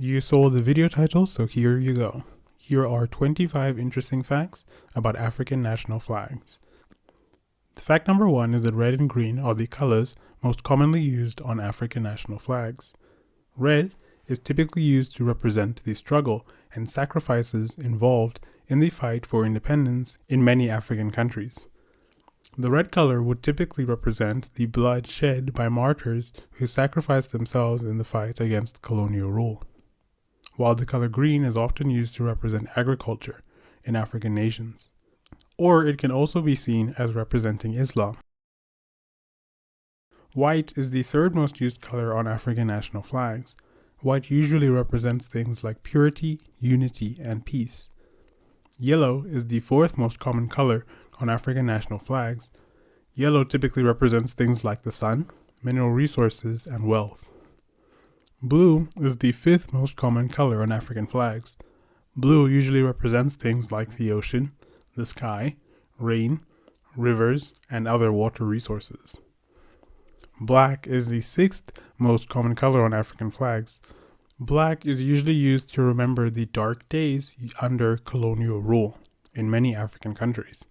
You saw the video title, so here you go. Here are 25 interesting facts about African national flags. Fact number 1 is that red and green are the colors most commonly used on African national flags. Red is typically used to represent the struggle and sacrifices involved in the fight for independence in many African countries. The red color would typically represent the blood shed by martyrs who sacrificed themselves in the fight against colonial rule, while the color green is often used to represent agriculture in African nations. Or it can also be seen as representing Islam. White is the third most used color on African national flags. White usually represents things like purity, unity, and peace. Yellow is the fourth most common color on African national flags. Yellow typically represents things like the sun, mineral resources, and wealth. Blue is the fifth most common color on African flags. Blue usually represents things like the ocean, the sky, rain, rivers, and other water resources. Black is the sixth most common color on African flags. Black is usually used to remember the dark days under colonial rule in many African countries.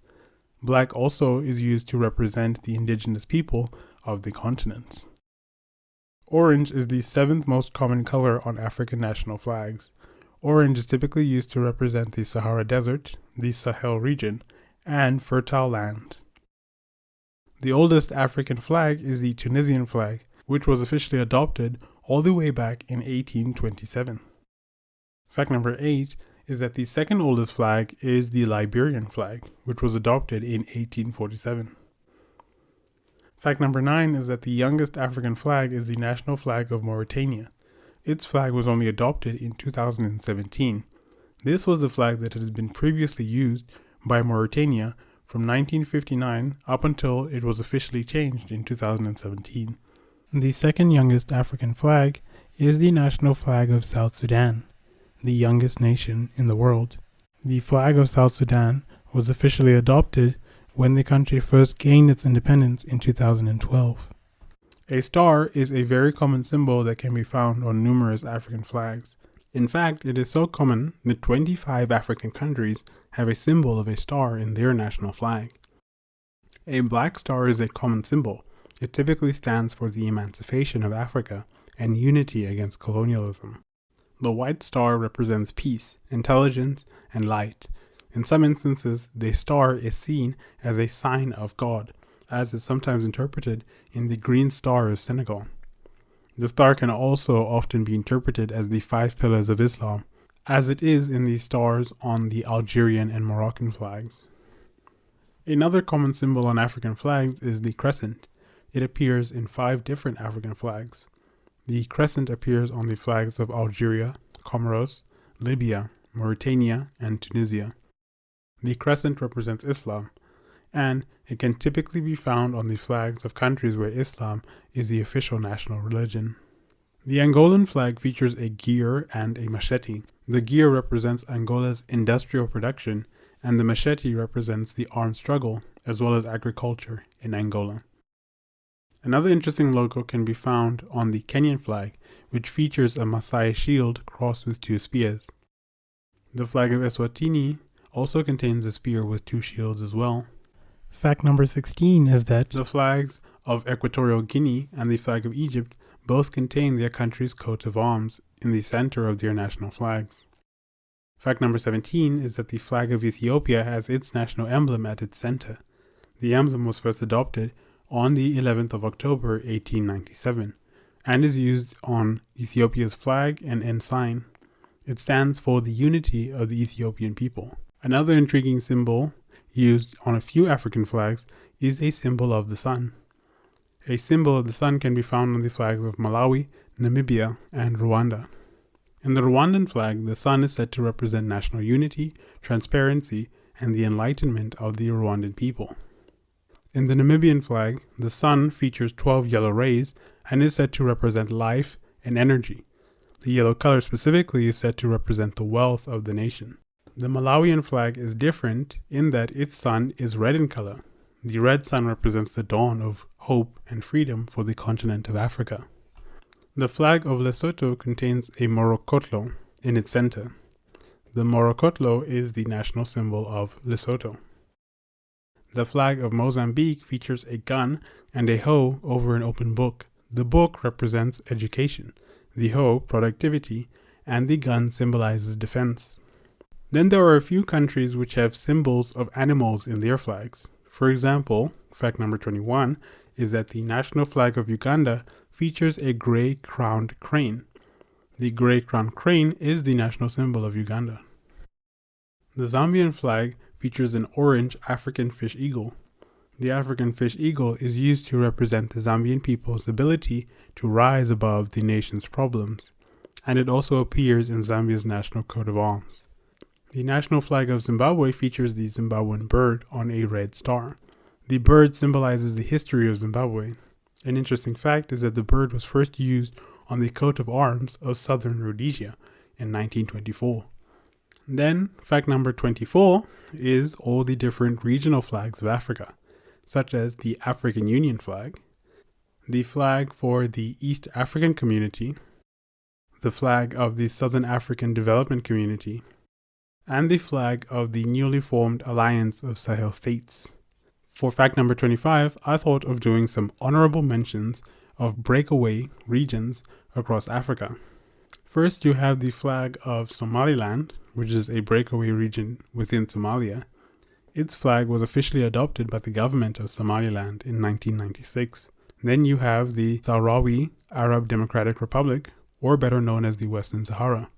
Black also is used to represent the indigenous people of the continents. Orange is the seventh most common color on African national flags. Orange is typically used to represent the Sahara Desert, the Sahel region, and fertile land. The oldest African flag is the Tunisian flag, which was officially adopted all the way back in 1827. Fact number 8 is that the second oldest flag is the Liberian flag, which was adopted in 1847. Fact number 9 is that the youngest African flag is the national flag of Mauritania. Its flag was only adopted in 2017. This was the flag that had been previously used by Mauritania from 1959 up until it was officially changed in 2017. The second youngest African flag is the national flag of South Sudan, the youngest nation in the world. The flag of South Sudan was officially adopted when the country first gained its independence in 2012. A star is a very common symbol that can be found on numerous African flags. In fact, it is so common that 25 African countries have a symbol of a star in their national flag. A black star is a common symbol. It typically stands for the emancipation of Africa and unity against colonialism. The white star represents peace, intelligence, and light. In some instances, the star is seen as a sign of God, as is sometimes interpreted in the Green Star of Senegal. The star can also often be interpreted as the 5 pillars of Islam, as it is in the stars on the Algerian and Moroccan flags. Another common symbol on African flags is the crescent. It appears in 5 different African flags. The crescent appears on the flags of Algeria, Comoros, Libya, Mauritania, and Tunisia. The crescent represents Islam, and it can typically be found on the flags of countries where Islam is the official national religion. The Angolan flag features a gear and a machete. The gear represents Angola's industrial production, and the machete represents the armed struggle as well as agriculture in Angola. Another interesting logo can be found on the Kenyan flag, which features a Maasai shield crossed with 2 spears. The flag of Eswatini also contains a spear with 2 shields as well. Fact number 16 is that the flags of Equatorial Guinea and the flag of Egypt both contain their country's coat of arms in the center of their national flags. Fact number 17 is that the flag of Ethiopia has its national emblem at its center. The emblem was first adopted on the 11th of October 1897 and is used on Ethiopia's flag and ensign. It stands for the unity of the Ethiopian people. Another intriguing symbol used on a few African flags is a symbol of the sun. A symbol of the sun can be found on the flags of Malawi, Namibia, and Rwanda. In the Rwandan flag, the sun is said to represent national unity, transparency, and the enlightenment of the Rwandan people. In the Namibian flag, the sun features 12 yellow rays and is said to represent life and energy. The yellow color specifically is said to represent the wealth of the nation. The Malawian flag is different in that its sun is red in color. The red sun represents the dawn of hope and freedom for the continent of Africa. The flag of Lesotho contains a morokotlo in its center. The morokotlo is the national symbol of Lesotho. The flag of Mozambique features a gun and a hoe over an open book. The book represents education, the hoe productivity, and the gun symbolizes defense. Then there are a few countries which have symbols of animals in their flags. For example, fact number 21 is that the national flag of Uganda features a gray-crowned crane. The gray-crowned crane is the national symbol of Uganda. The Zambian flag features an orange African fish eagle. The African fish eagle is used to represent the Zambian people's ability to rise above the nation's problems, and it also appears in Zambia's national coat of arms. The national flag of Zimbabwe features the Zimbabwean bird on a red star. The bird symbolizes the history of Zimbabwe. An interesting fact is that the bird was first used on the coat of arms of southern Rhodesia in 1924. Then, fact number 24 is all the different regional flags of Africa, such as the African Union flag, the flag for the East African Community, the flag of the Southern African Development Community, and the flag of the newly formed Alliance of Sahel States. For fact number 25, I thought of doing some honorable mentions of breakaway regions across Africa. First, you have the flag of Somaliland, which is a breakaway region within Somalia. Its flag was officially adopted by the government of Somaliland in 1996. Then you have the Sahrawi Arab Democratic Republic, or better known as the Western Sahara.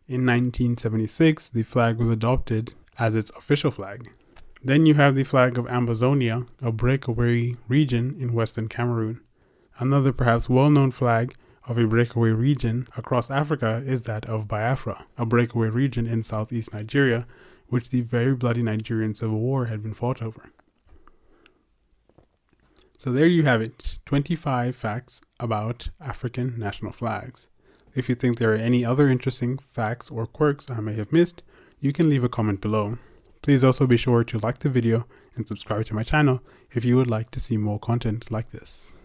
In 1976, the flag was adopted as its official flag. Then you have the flag of Ambazonia, a breakaway region in Western Cameroon. Another perhaps well-known flag of a breakaway region across Africa is that of Biafra, a breakaway region in southeast Nigeria, which the very bloody Nigerian Civil War had been fought over. So there you have it, 25 facts about African national flags. If you think there are any other interesting facts or quirks I may have missed, you can leave a comment below. Please also be sure to like the video and subscribe to my channel if you would like to see more content like this.